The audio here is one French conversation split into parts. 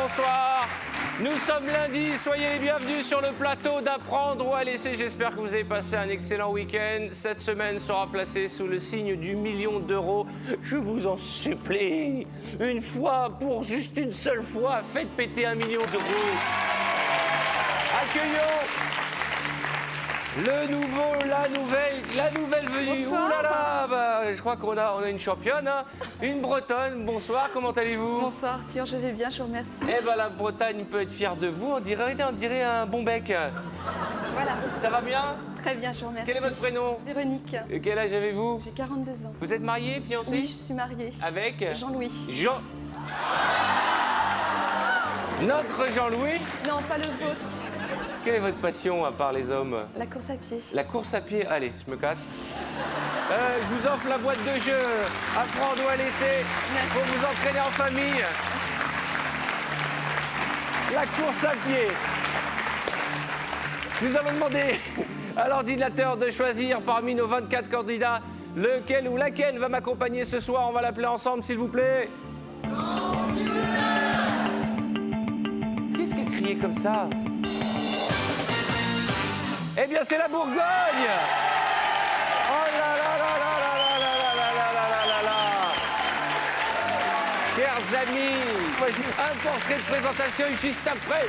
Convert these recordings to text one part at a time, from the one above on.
Bonsoir. Nous sommes lundi, soyez les bienvenus sur le plateau d'Apprendre ou à laisser. J'espère que vous avez passé un excellent week-end. Cette semaine sera placée sous le signe du million d'euros. Je vous en supplie, une fois, pour juste une seule fois, faites péter 1 million d'euros. Accueillons le nouveau, la nouvelle venue. Bonsoir. Ouh là là, bah, je crois qu'on a une championne, hein, une Bretonne. Bonsoir, comment allez-vous? Bonsoir Arthur, je vais bien, je vous remercie. Eh ben la Bretagne peut être fière de vous. On dirait un bon bec. Voilà, Ça va bien? très bien, je vous remercie. Quel est votre prénom? Véronique. Et quel âge avez-vous? J'ai 42 ans. Vous êtes marié, fiancé? Oui, je suis mariée. Avec Jean-Louis. Notre Jean-Louis? Non, pas le vôtre. Quelle est votre passion à part les hommes? La course à pied. La course à pied. Allez, je me casse. Je vous offre la boîte de jeu. Apprendre ou à laisser. Pour vous entraîner en famille. La course à pied. Nous allons demander à l'ordinateur de choisir parmi nos 24 candidats lequel ou laquelle va m'accompagner ce soir. On va l'appeler ensemble, s'il vous plaît. Qu'est-ce qu'elle criait comme ça? Eh bien, c'est la Bourgogne! Oh là là là là là là là là là là là là là! Chers amis, voici un portrait de présentation juste après.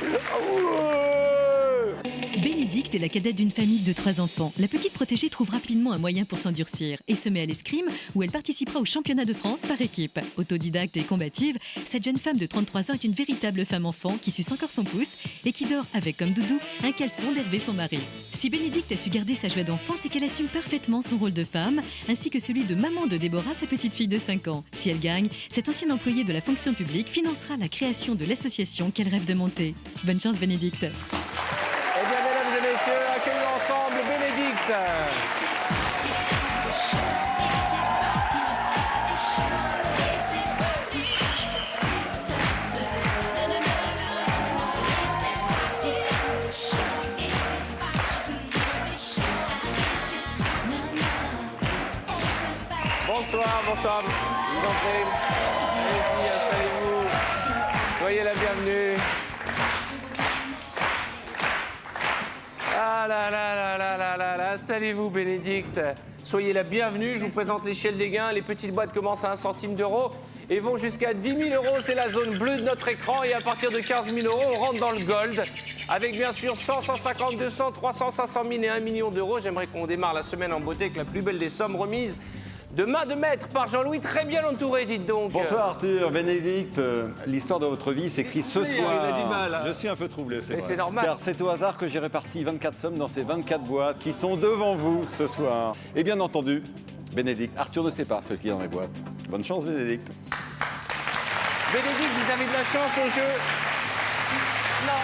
Bénédicte est la cadette d'une famille de 3 enfants. La petite protégée trouve rapidement un moyen pour s'endurcir et se met à l'escrime où elle participera au championnat de France par équipe. Autodidacte et combative, cette jeune femme de 33 ans est une véritable femme-enfant qui suce encore son pouce et qui dort avec comme doudou un caleçon d'Hervé, son mari. Si Bénédicte a su garder sa joie d'enfant, c'est qu'elle assume parfaitement son rôle de femme ainsi que celui de maman de Déborah, sa petite fille de 5 ans. Si elle gagne, cette ancienne employée de la fonction publique financera la création de l'association qu'elle rêve de monter. Bonne chance Bénédicte. Eh bien, mesdames et messieurs, accueillons ensemble Bénédicte. Bonsoir. Vous entrez. Allez-y, installez-vous. Soyez la bienvenue. Ah là là là là là là là, installez-vous Bénédicte. Soyez la bienvenue, je vous présente l'échelle des gains. Les petites boîtes commencent à 1 centime d'euro et vont jusqu'à 10 000 euros. C'est la zone bleue de notre écran et à partir de 15 000 euros, on rentre dans le gold. Avec bien sûr 100, 150, 200, 300, 500 000 et 1 million d'euros. J'aimerais qu'on démarre la semaine en beauté avec la plus belle des sommes remises de main de maître par Jean-Louis, très bien entouré, dites donc. Bonsoir Arthur, Bénédicte. L'histoire de votre vie s'écrit ce soir. Il a du mal. Je suis un peu troublé, c'est Mais vrai. c'est normal. Car c'est au hasard que j'ai réparti 24 sommes dans ces 24 boîtes qui sont devant vous ce soir. Et bien entendu, Bénédicte, Arthur ne sait pas ce qu'il y a dans les boîtes. Bonne chance Bénédicte. Bénédicte, vous avez de la chance au jeu. Non,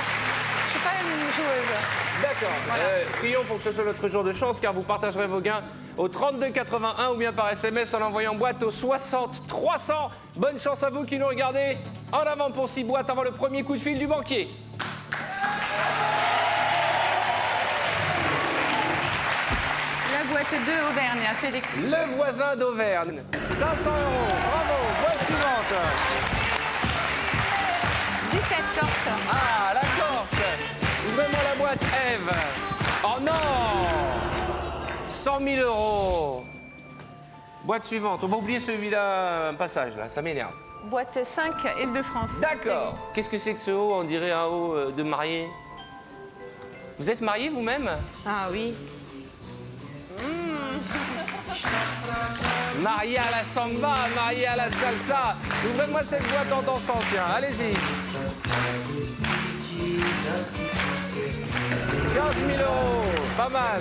je suis pas une joueuse. D'accord. Voilà. Prions pour que ce soit notre jour de chance, car vous partagerez vos gains au 32 81 ou bien par SMS en envoyant boîte au 60 300. Bonne chance à vous qui nous regardez. En avant pour 6 boîtes avant le premier coup de fil du banquier. La boîte 2 Auvergne à Félix. Le voisin d'Auvergne. 500 euros. Bravo. Boîte suivante. 17 Corse. Ah, la Corse. Ouvrez-moi la boîte, Ève. Oh non 100 000 euros. Boîte suivante. On va oublier celui-là, un passage, là. Ça m'énerve. Boîte 5 Île-de-France. D'accord. Qu'est-ce que c'est que ce haut? On dirait un haut de marié. Vous êtes marié vous-même? Ah oui. Marié à la samba, marié à la salsa. Ouvrez-moi cette boîte en dansant, tiens. Allez-y. 15 000 euros. Pas mal.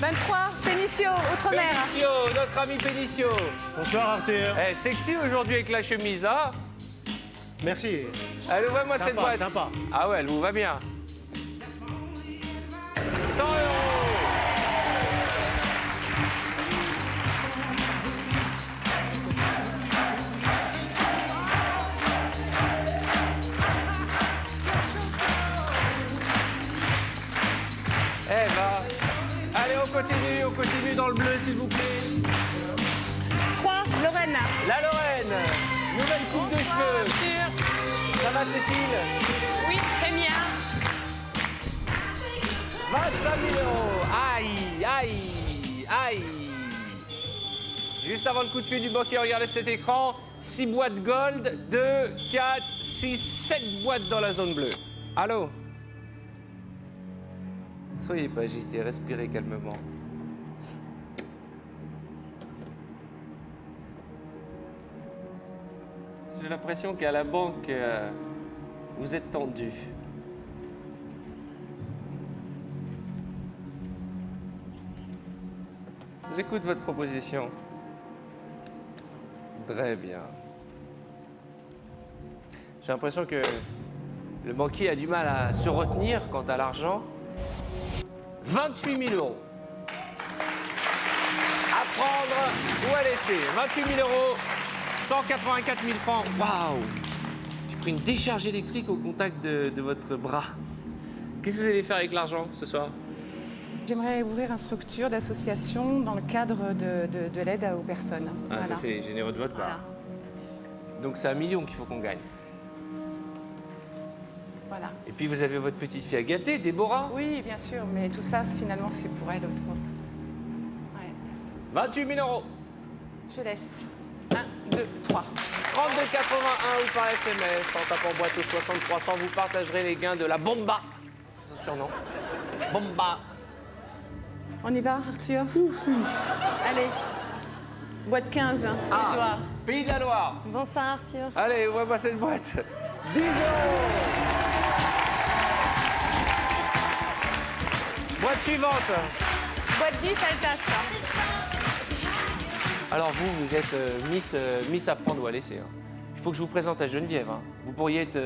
23, Pénicio, Outre-mer. Pénicio, notre ami Pénicio. Bonsoir Arthur. Eh, sexy aujourd'hui avec la chemise, hein? Merci. Allez, ouvre-moi cette Sympa, boîte. sympa. Ah ouais, elle vous va bien. 100 €. Eh ben, allez, on continue dans le bleu, s'il vous plaît. 3, Lorraine. La Lorraine, nouvelle coupe de cheveux. Ça va, Cécile? Oui, très bien. 25 000 €. Aïe, aïe, aïe. Juste avant le coup de fil du bokeh, regardez cet écran. 6 boîtes gold, 2, 4, 6, 7 boîtes dans la zone bleue. Allô? Soyez pas agité, respirez calmement. J'ai l'impression qu'à la banque, vous êtes tendu. J'écoute votre proposition. Très bien. J'ai l'impression que le banquier a du mal à se retenir quant à l'argent. 28 000 €. À prendre ou à laisser. 28 000 €, 184 000 francs. Waouh! J'ai pris une décharge électrique au contact de votre bras. Qu'est-ce que vous allez faire avec l'argent ce soir? J'aimerais ouvrir une structure d'association dans le cadre de l'aide aux personnes. Ah, Voilà. ça c'est généreux de votre part. Voilà. Donc c'est 1 million qu'il faut qu'on gagne. Voilà. Et puis vous avez votre petite fille à gâter, Déborah. Oui, bien sûr, mais tout ça, finalement, c'est pour elle autour. Ouais. 28 000 €. Je laisse. 1, 2, 3. 32,81 ou par SMS. En tapant boîte au 60 300, vous partagerez les gains de la Bomba. C'est son surnom. Bomba. On y va, Arthur? Allez. Boîte 15. Ah, Edouard. Pays de la Loire. Bonsoir Arthur. Allez, ouvrez-moi cette boîte. 10 €. Boîte suivante. Boîte 10, Altas. Alors vous êtes Miss à prendre ou à laisser. Hein. Il faut que je vous présente à Geneviève. Hein. Vous pourriez être...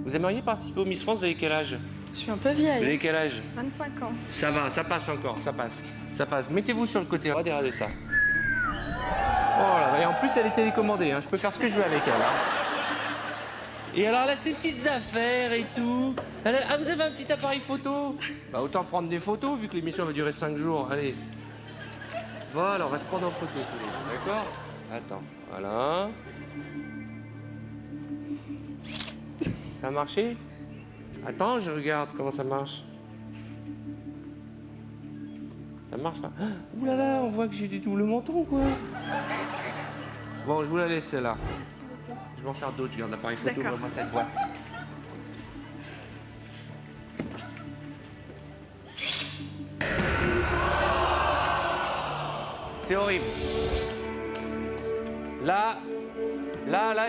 Vous aimeriez participer au Miss France? Vous avez quel âge? Je suis un peu Vous vieille. avez quel âge? 25 ans. Ça va, ça passe encore, ça passe. Ça passe. Mettez-vous sur le côté, regardez ça. Oh là là, et en plus elle est télécommandée, hein. Je peux faire ce que je veux avec elle. Hein. Et alors elle a ses petites affaires et tout. Ah, vous avez un petit appareil photo? Bah autant prendre des photos vu que l'émission va durer 5 jours. Allez. Voilà, on va se prendre en photo tous les deux, d'accord? Attends, voilà. Ça a marché? Attends, je regarde comment ça marche. Ça marche là? Ouh là là, on voit que j'ai du double menton quoi. Bon, je vous la laisse celle-là. Je vais en faire d'autres, je garde l'appareil photo, vraiment cette boîte. C'est horrible. Là,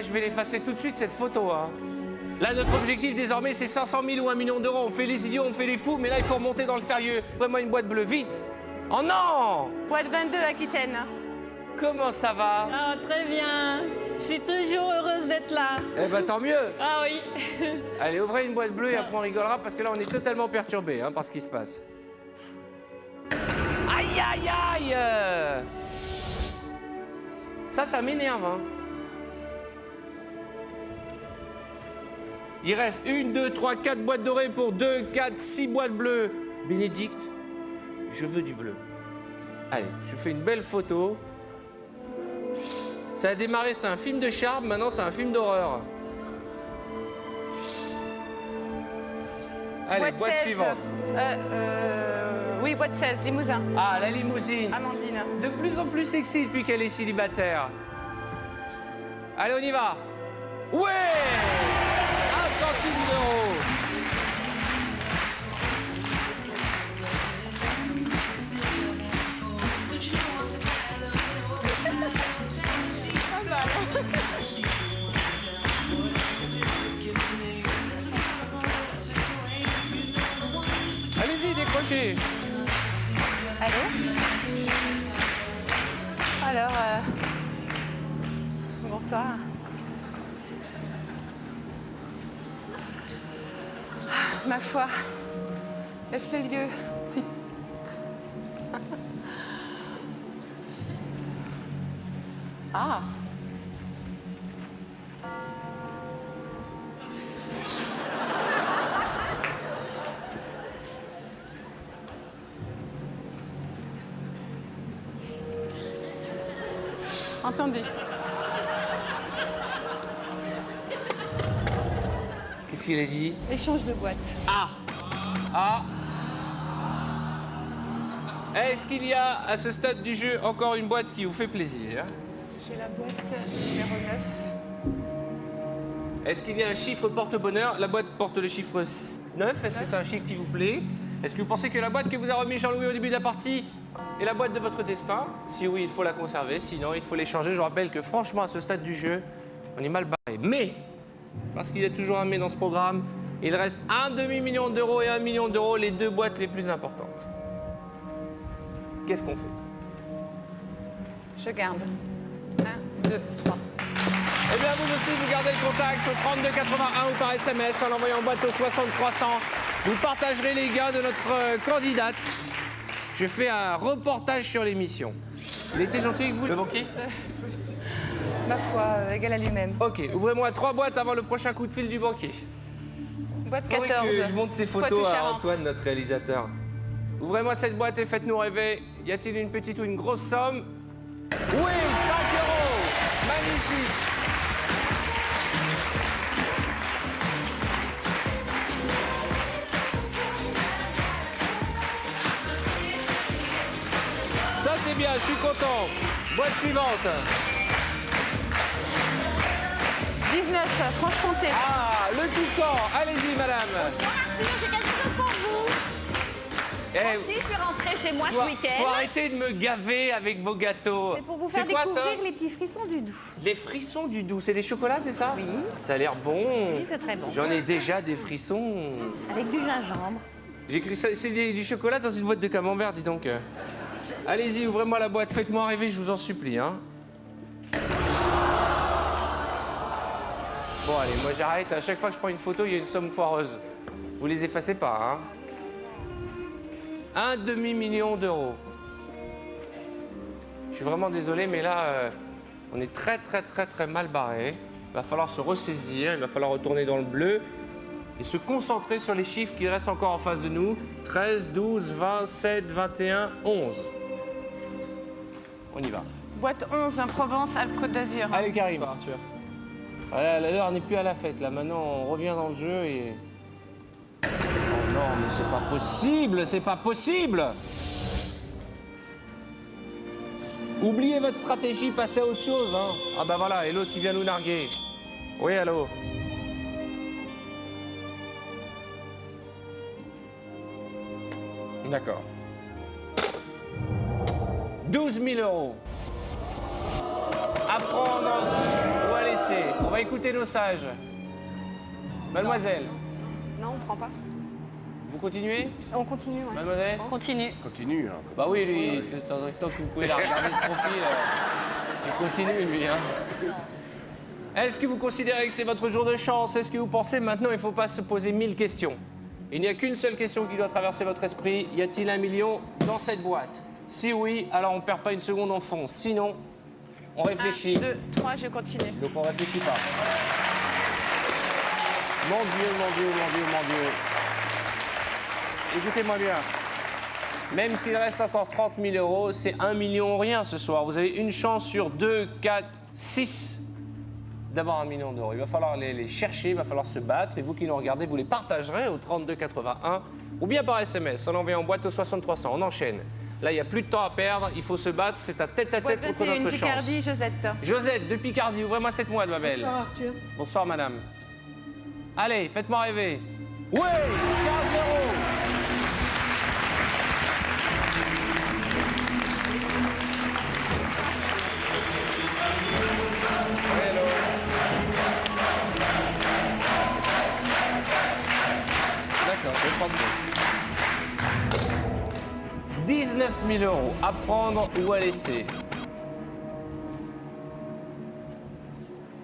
je vais l'effacer tout de suite cette photo. Hein. Là, notre objectif désormais, c'est 500 000 ou 1 million d'euros. On fait les idiots, on fait les fous, mais là, il faut remonter dans le sérieux. Vraiment une boîte bleue, vite. Oh non! Boîte 22, Aquitaine. Comment ça va? Ah, très bien. Je suis toujours heureuse d'être là. Eh ben, tant mieux. Ah oui. Allez, ouvrez une boîte bleue et après on rigolera parce que là, on est totalement perturbé par ce qui se passe. Aïe, aïe, aïe! Ça m'énerve, hein. Il reste 1, 2, 3, 4 boîtes dorées pour 2, 4, 6 boîtes bleues. Bénédicte, je veux du bleu. Allez, je fais une belle photo. Ça a démarré, c'était un film de charme, maintenant c'est un film d'horreur. Allez, boîte 16. suivante. Oui, boîte 16, Limousin. Ah, la limousine. Amandine. De plus en plus sexy depuis qu'elle est célibataire. Allez, on y va. Ouais! 1 centime d'euro. Allez-y, décrochez. Allez. Allô? Alors, bonsoir. Ah, ma foi, laisse le lieu. Ah. Entendu. Qu'est-ce qu'il a dit? Échange de boîte. Ah. Ah. Est-ce qu'il y a à ce stade du jeu encore une boîte qui vous fait plaisir? J'ai la boîte numéro 9. Est-ce qu'il y a un chiffre porte-bonheur? La boîte porte le chiffre 9. Est-ce que c'est un chiffre qui vous plaît? Est-ce que vous pensez que la boîte que vous a remis Jean-Louis au début de la partie est la boîte de votre destin? Si oui, il faut la conserver. Sinon, il faut l'échanger. Je vous rappelle que franchement, à ce stade du jeu, on est mal barré. Mais, parce qu'il y a toujours un mais dans ce programme, il reste un demi-million d'euros et 1 million d'euros, les deux boîtes les plus importantes. Qu'est-ce qu'on fait? Je garde. 1, 2, 3. Eh bien, vous aussi, vous gardez le contact au 3281 ou par SMS en l'envoyant en boîte au 6300. Vous partagerez les gains de notre candidate. Je fais un reportage sur l'émission. Il était gentil avec vous, le banquier? Ma foi, égal à lui-même. Ok, ouvrez-moi 3 boîtes avant le prochain coup de fil du banquier. Boîte Faudrait 14. que je montre ces photos Poitou à Charentes. Antoine, notre réalisateur. Ouvrez-moi cette boîte et faites-nous rêver. Y a-t-il une petite ou une grosse somme? Oui, 5 euros. Magnifique. Ça c'est bien, je suis content. Boîte suivante. 19, Franche-Comté. Ah, le Toucan. Allez-y, madame. Arthur, j'ai quelque chose pour vous. Eh, Si je suis rentrée chez moi faut, ce week-end. faut arrêter de me gaver avec vos gâteaux. C'est pour vous faire quoi, ça? découvrir les petits frissons du doux. Les frissons du doux, c'est des chocolats, c'est ça? Oui. Ça a l'air bon. Oui, c'est très bon. J'en ai déjà des frissons. Avec du gingembre. J'ai cru ça, c'est du chocolat dans une boîte de camembert, dis donc. Allez-y, ouvrez-moi la boîte, faites-moi rêver, je vous en supplie, hein. Bon, allez, moi j'arrête. À chaque fois que je prends une photo, il y a une somme foireuse. Vous les effacez pas, hein. 1 demi-million d'euros. Je suis vraiment désolé, mais là, on est très mal barré. Il va falloir se ressaisir, il va falloir retourner dans le bleu et se concentrer sur les chiffres qui restent encore en face de nous. 13, 12, 20, 7, 21, 11. On y va. Boîte 11, Provence, Alpes-Côte d'Azur. Allez, Karim. Arthur. Voilà, l'heure n'est plus à la fête, là. Maintenant, on revient dans le jeu et... Oh non, mais c'est pas possible, c'est pas possible! Oubliez votre stratégie, passez à autre chose, hein. Ah bah voilà, et l'autre qui vient nous narguer. Oui, allô? D'accord. 12 000 euros. À prendre ou à laisser. On va écouter nos sages. Mademoiselle, Non, on prend pas. vous continuez? On continue, ouais. Mademoiselle? Continue. Continue. Hein. Bah oui, lui, tant que vous pouvez la regarder de profil, il continue, lui. Hein. Est-ce que vous considérez que c'est votre jour de chance? Est-ce que vous pensez maintenant il ne faut pas se poser 1000 questions? Il n'y a qu'une seule question qui doit traverser votre esprit. Y a-t-il 1 million dans cette boîte? Si oui, alors on ne perd pas une seconde, on fonce. Sinon, on réfléchit. 1, 2, 3, je continue. Donc on réfléchit pas. Mon Dieu, mon Dieu, mon Dieu, mon Dieu. Écoutez-moi bien. Même s'il reste encore 30 000 euros, c'est 1 million ou rien ce soir. Vous avez une chance sur 2, 4, 6 d'avoir 1 million d'euros. Il va falloir les chercher, il va falloir se battre. Et vous qui nous regardez, vous les partagerez au 3281 ou bien par SMS en envoyant en boîte au 6300. On enchaîne. Là, il n'y a plus de temps à perdre. Il faut se battre. C'est à tête Boîte contre 21, notre chance. Picardie, Josette. Josette, de Picardie, ouvrez-moi cette moite, ma belle. Bonsoir, Arthur. Bonsoir, madame. Allez, faites-moi rêver. Oui, 15 euros. Hello. D'accord, je pense que... 19 000 euros. À prendre ou à laisser.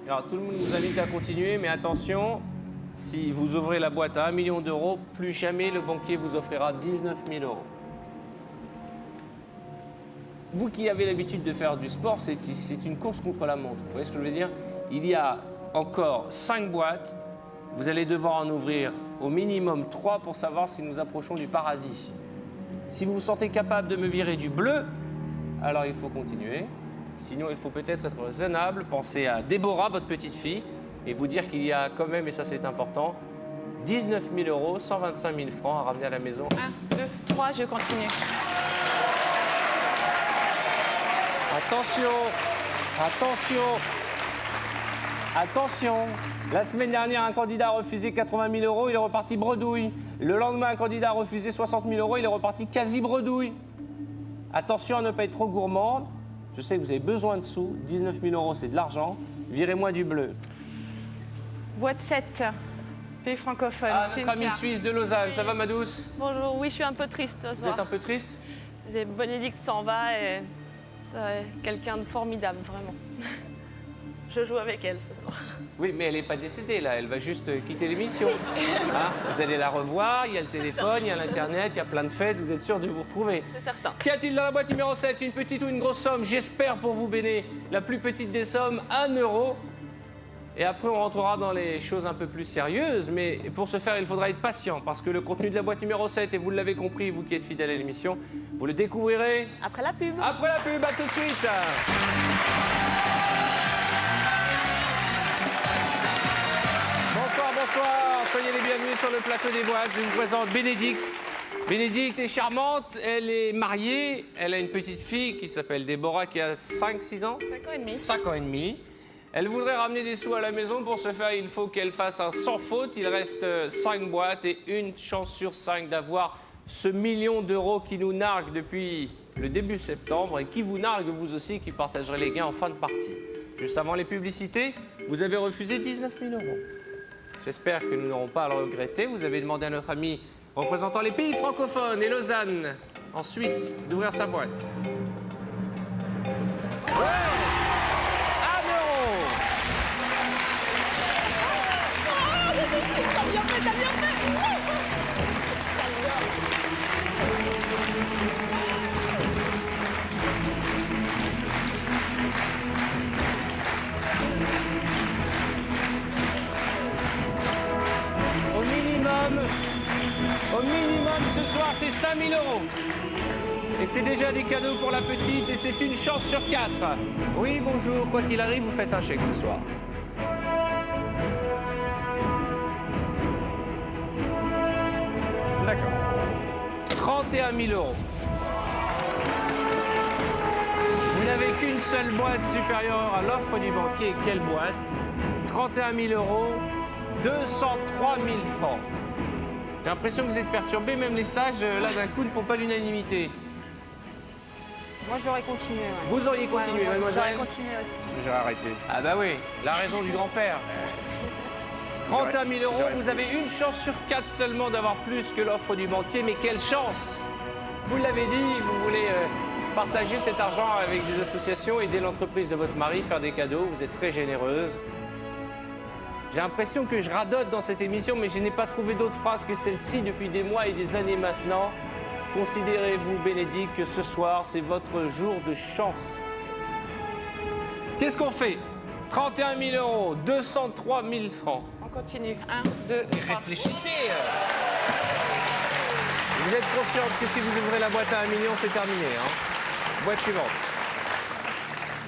Alors, tout le monde vous invite à continuer, mais attention, si vous ouvrez la boîte à 1 million d'euros, plus jamais le banquier vous offrira 19 000 euros. Vous qui avez l'habitude de faire du sport, c'est une course contre la montre. Vous voyez ce que je veux dire? Il y a encore 5 boîtes. Vous allez devoir en ouvrir au minimum 3 pour savoir si nous approchons du paradis. Si vous vous sentez capable de me virer du bleu, alors il faut continuer. Sinon, il faut peut-être être raisonnable, penser à Déborah, votre petite fille, et vous dire qu'il y a quand même, et ça c'est important, 19 000 euros, 125 000 francs à ramener à la maison. 1, 2, 3, je continue. Attention, attention, attention. La semaine dernière, un candidat a refusé 80 000 euros, il est reparti bredouille. Le lendemain, un candidat a refusé 60 000 euros, il est reparti quasi bredouille. Attention à ne pas être trop gourmande. Je sais que vous avez besoin de sous. 19 000 euros, c'est de l'argent. Virez-moi du bleu. Boîte 7, pays francophone. Ah, notre Cynthia. ami suisse de Lausanne. Ça va, ma douce? Bonjour, oui, je suis un peu triste ce Vous soir. êtes un peu triste? Bénédicte s'en va et c'est quelqu'un de formidable, vraiment. Je joue avec elle ce soir. Oui, mais elle n'est pas décédée, là. Elle va juste quitter l'émission. Hein? Vous allez la revoir. Il y a le téléphone, il y a l'Internet, il y a plein de fêtes. Vous êtes sûr de vous retrouver? C'est certain. Qu'y a-t-il dans la boîte numéro 7? Une petite ou une grosse somme? J'espère pour vous, Béné, la plus petite des sommes, 1 euro. Et après, on rentrera dans les choses un peu plus sérieuses. Mais pour ce faire, il faudra être patient. Parce que le contenu de la boîte numéro 7, et vous l'avez compris, vous qui êtes fidèles à l'émission, vous le découvrirez Après la pub. après la pub. À tout de suite. Bonsoir, bonsoir. Soyez les bienvenus sur le plateau des boîtes. Je vous présente Bénédicte. Bénédicte est charmante, elle est mariée, elle a une petite fille qui s'appelle Déborah qui a 5-6 ans. 5 ans et demi. 5 ans et demi. Elle voudrait ramener des sous à la maison. Pour ce faire, il faut qu'elle fasse un sans faute. Il reste 5 boîtes et une chance sur 5 d'avoir ce million d'euros qui nous nargue depuis le début septembre et qui vous nargue vous aussi, qui partagerez les gains en fin de partie. Juste avant les publicités, vous avez refusé 19 000 euros. J'espère que nous n'aurons pas à le regretter. Vous avez demandé à notre ami représentant les pays francophones et Lausanne, en Suisse, d'ouvrir sa boîte. Ouais, 1 euro. Au minimum, ce soir, c'est 5 000 euros. Et c'est déjà des cadeaux pour la petite et c'est une chance sur 4. Oui, bonjour, quoi qu'il arrive, vous faites un chèque ce soir. D'accord. 31 000 euros. Vous n'avez qu'une seule boîte supérieure à l'offre du banquier. Quelle boîte? 31 000 euros, 203 000 francs. J'ai l'impression que vous êtes perturbé, même les sages, là, d'un coup, ne font pas l'unanimité. Moi, j'aurais continué. Ouais. Vous auriez continué, mademoiselle? J'aurais continué aussi. J'aurais arrêté. Ah bah oui, la raison du grand-père. 31 000 euros, vous avez une chance sur 4 seulement d'avoir plus que l'offre du banquier, mais quelle chance! Vous l'avez dit, vous voulez partager cet argent avec des associations, aider l'entreprise de votre mari, faire des cadeaux, vous êtes très généreuse. J'ai l'impression que je radote dans cette émission, mais je n'ai pas trouvé d'autre phrase que celle-ci depuis des mois et des années maintenant. Considérez-vous, Bénédicte, que ce soir, c'est votre jour de chance. Qu'est-ce qu'on fait? 31 000 euros, 203 000 francs. On continue. 1, 2, 3. Réfléchissez. Vous êtes consciente que si vous ouvrez la boîte à 1 million, c'est terminé. Hein? Boîte suivante.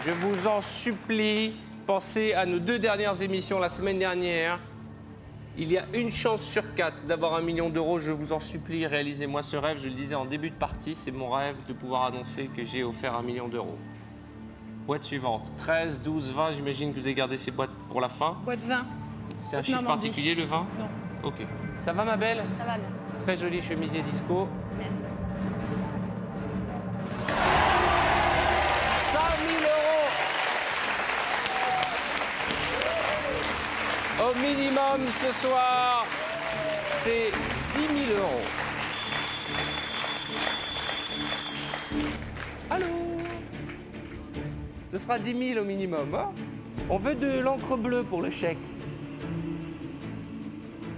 Je vous en supplie, pensez à nos 2 dernières émissions la semaine dernière. Il y a une chance sur 4 d'avoir 1 million d'euros. Je vous en supplie, réalisez-moi ce rêve. Je le disais en début de partie, c'est mon rêve de pouvoir annoncer que j'ai offert 1 million d'euros. Boîte suivante. 13, 12, 20. J'imagine que vous avez gardé ces boîtes pour la fin. Boîte 20. C'est un chiffre Normandie. particulier, le 20? Non. Ok. Ça va, ma belle? Ça va bien. Très joli chemisier disco. Merci. 100 000 euros. Au minimum, ce soir, c'est 10 000 euros. Allô? Ce sera 10 000 au minimum. Hein? On veut de l'encre bleue pour le chèque.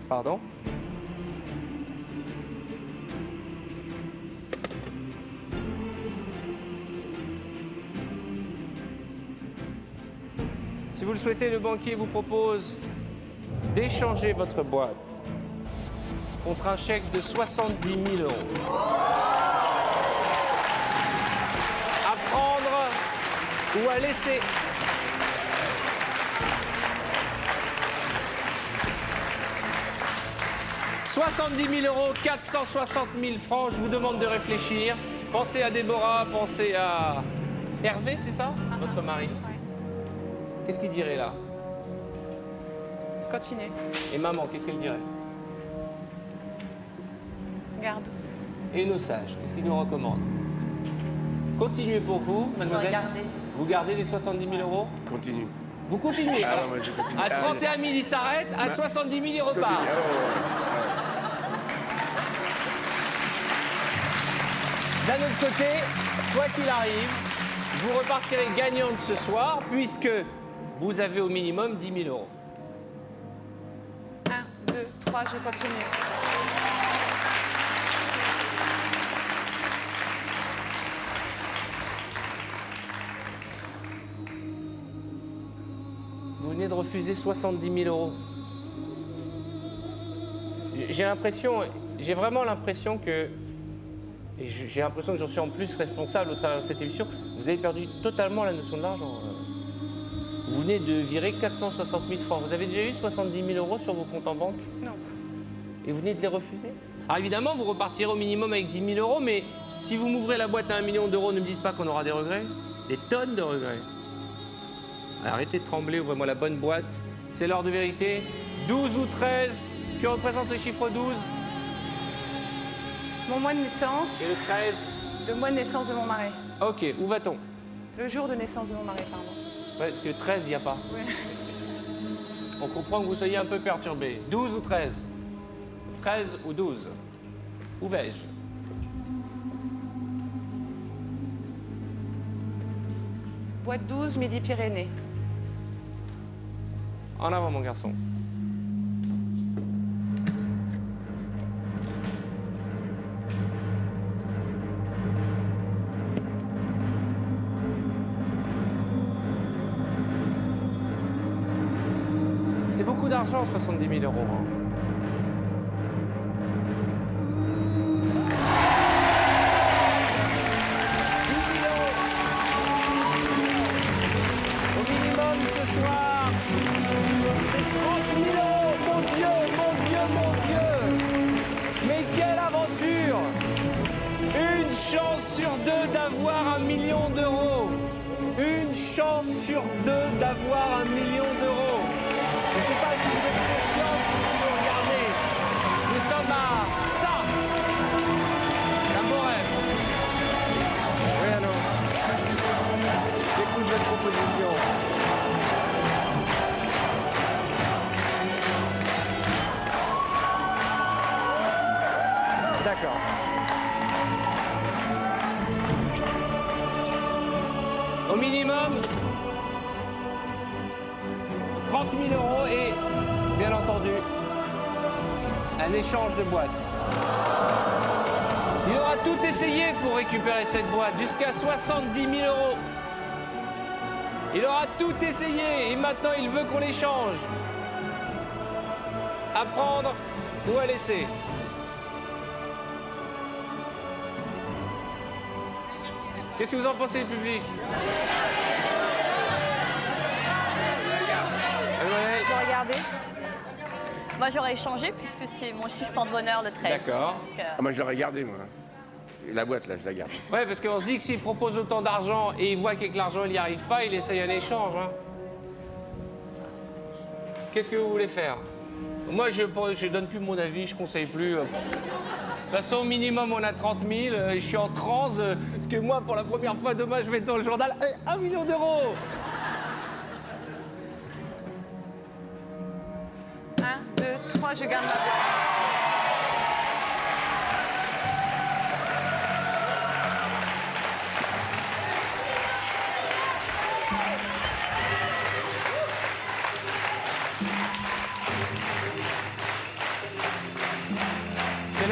Pardon? Si vous le souhaitez, le banquier vous propose d'échanger votre boîte contre un chèque de 70 000 €. À prendre ou à laisser. « 70 000 €, 460 000 francs, je vous demande de réfléchir. Pensez à Déborah, pensez à Hervé, c'est ça? Votre mari. Qu'est-ce qu'il dirait là? Continuez. Et maman, qu'est-ce qu'elle dirait? Garde. Et nos sages, qu'est-ce qu'ils nous recommandent? Continuez pour vous, mademoiselle. Vous gardez les 70 000 €? Continue. Vous continuez. Ah Alors, non, moi, je continue. à 31 000, il s'arrête. À 70 000, il repart. Continue. D'un autre côté, quoi qu'il arrive, vous repartirez gagnante ce soir, puisque vous avez au minimum 10 000 €. 1, 2, 3, je continue. Vous venez de refuser 70 000 €. J'ai vraiment l'impression que, et j'ai l'impression que j'en suis en plus responsable au travers de cette émission, vous avez perdu totalement la notion de l'argent. Vous venez de virer 460 000 francs. Vous avez déjà eu 70 000 € sur vos comptes en banque? Non. Et vous venez de les refuser? Alors évidemment, vous repartirez au minimum avec 10 000 €, mais si vous m'ouvrez la boîte à 1 million d'euros, ne me dites pas qu'on aura des regrets. Des tonnes de regrets. Alors, arrêtez de trembler, ouvrez-moi la bonne boîte. C'est l'heure de vérité. 12 ou 13, que représente le chiffre 12? Mon mois de naissance, Et le 13? le mois de naissance de mon mari. Ok, où va-t-on? Le jour de naissance de mon mari, pardon. Ouais, parce que 13, il n'y a pas. Oui. On comprend que vous soyez un peu perturbé. 12 ou 13? 13 ou 12? Où vais-je? Boîte 12, Midi-Pyrénées. En avant, mon garçon. C'est beaucoup d'argent, 70 000 €. Hein. Au minimum ce soir, 30 000 €. Mon Dieu, mon Dieu, mon Dieu. Mais quelle aventure. Une chance sur deux d'avoir 1 million d'euros. Une chance sur deux d'avoir 1 million d'euros. Je ne sais pas si vous êtes conscients qui nous regardez. Nous sommes à ça. Un beau rêve. Oui, alors. J'écoute votre proposition. D'accord. Au minimum, 30 000 € et, bien entendu, un échange de boîte. Il aura tout essayé pour récupérer cette boîte, jusqu'à 70 000 €. Il aura tout essayé et maintenant il veut qu'on l'échange. À prendre ou à laisser. Qu'est-ce que vous en pensez, le public? Je regardais. Moi, j'aurais échangé puisque c'est mon chiffre porte-bonheur, le 13. D'accord. Donc, Ah, moi, je l'aurais gardé, moi. La boîte, là, je la garde. Ouais, parce qu'on se dit que s'il propose autant d'argent et il voit qu'avec l'argent il n'y arrive pas, il essaye un échange. Hein. Qu'est-ce que vous voulez faire? Moi, je donne plus mon avis, je conseille plus. De toute façon, au minimum, on a 30 000. Je suis en transe. Parce que moi, pour la première fois, demain, je vais être dans le journal. 1 million d'euros. 1, 2, 3, je garde ma boîte.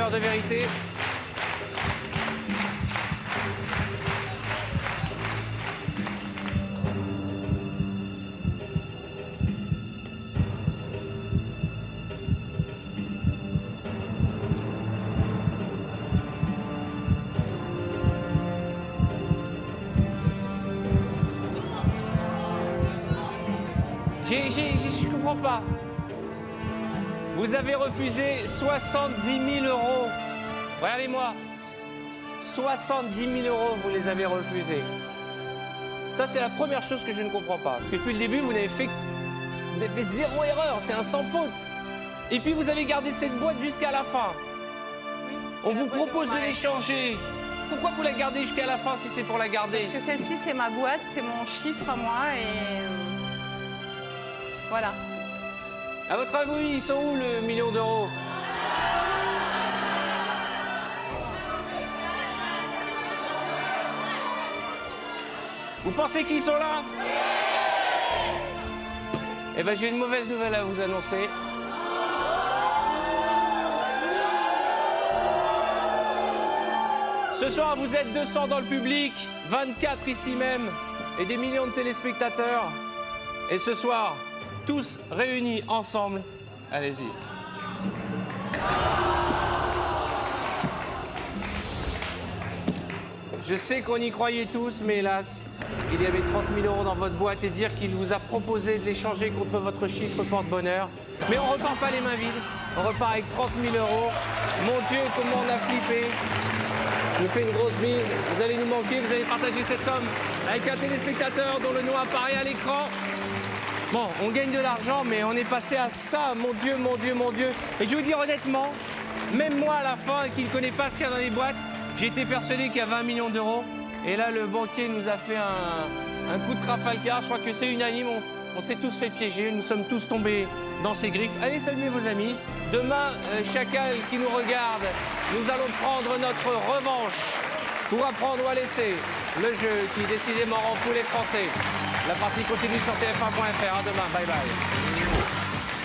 l'heure de vérité. Je comprends pas. Vous avez refusé 70 000 euros. Regardez-moi. 70 000 euros, vous les avez refusés. Ça, c'est la première chose que je ne comprends pas. Parce que depuis le début, vous avez fait zéro erreur. C'est un sans faute. Et puis, vous avez gardé cette boîte jusqu'à la fin. On vous propose de l'échanger. Pourquoi vous la gardez jusqu'à la fin si c'est pour la garder? Parce que celle-ci, c'est ma boîte, c'est mon chiffre à moi et... Voilà. À votre avis, ils sont où le million d'euros? Vous pensez qu'ils sont là? Eh ben, j'ai une mauvaise nouvelle à vous annoncer. Ce soir, vous êtes 200 dans le public, 24 ici même, et des millions de téléspectateurs. Et ce soir, tous réunis ensemble, allez-y. Je sais qu'on y croyait tous, mais hélas, il y avait 30 000 euros dans votre boîte et dire qu'il vous a proposé de l'échanger contre votre chiffre porte-bonheur. Mais on repart pas les mains vides, on repart avec 30 000 euros. Mon Dieu, comment on a flippé. Je vous fais une grosse bise, vous allez nous manquer, vous allez partager cette somme avec un téléspectateur dont le nom apparaît à l'écran. Bon, on gagne de l'argent, mais on est passé à ça, mon Dieu, mon Dieu, mon Dieu. Et je vais vous dire honnêtement, même moi à la fin, qui ne connais pas ce qu'il y a dans les boîtes, j'ai été persuadé qu'il y avait 1 million d'euros. Et là, le banquier nous a fait un coup de Trafalgar. Je crois que c'est unanime. On s'est tous fait piéger. Nous sommes tous tombés dans ses griffes. Allez saluer vos amis. Demain, chacal qui nous regarde, nous allons prendre notre revanche pour apprendre ou à laisser le jeu qui décidément rend fou les Français. La partie continue sur tf1.fr. À demain. Bye bye.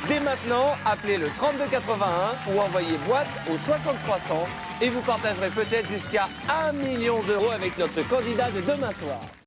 Dès maintenant, appelez le 3281 ou envoyez boîte au 6300 et vous partagerez peut-être jusqu'à 1 million d'euros avec notre candidat de demain soir.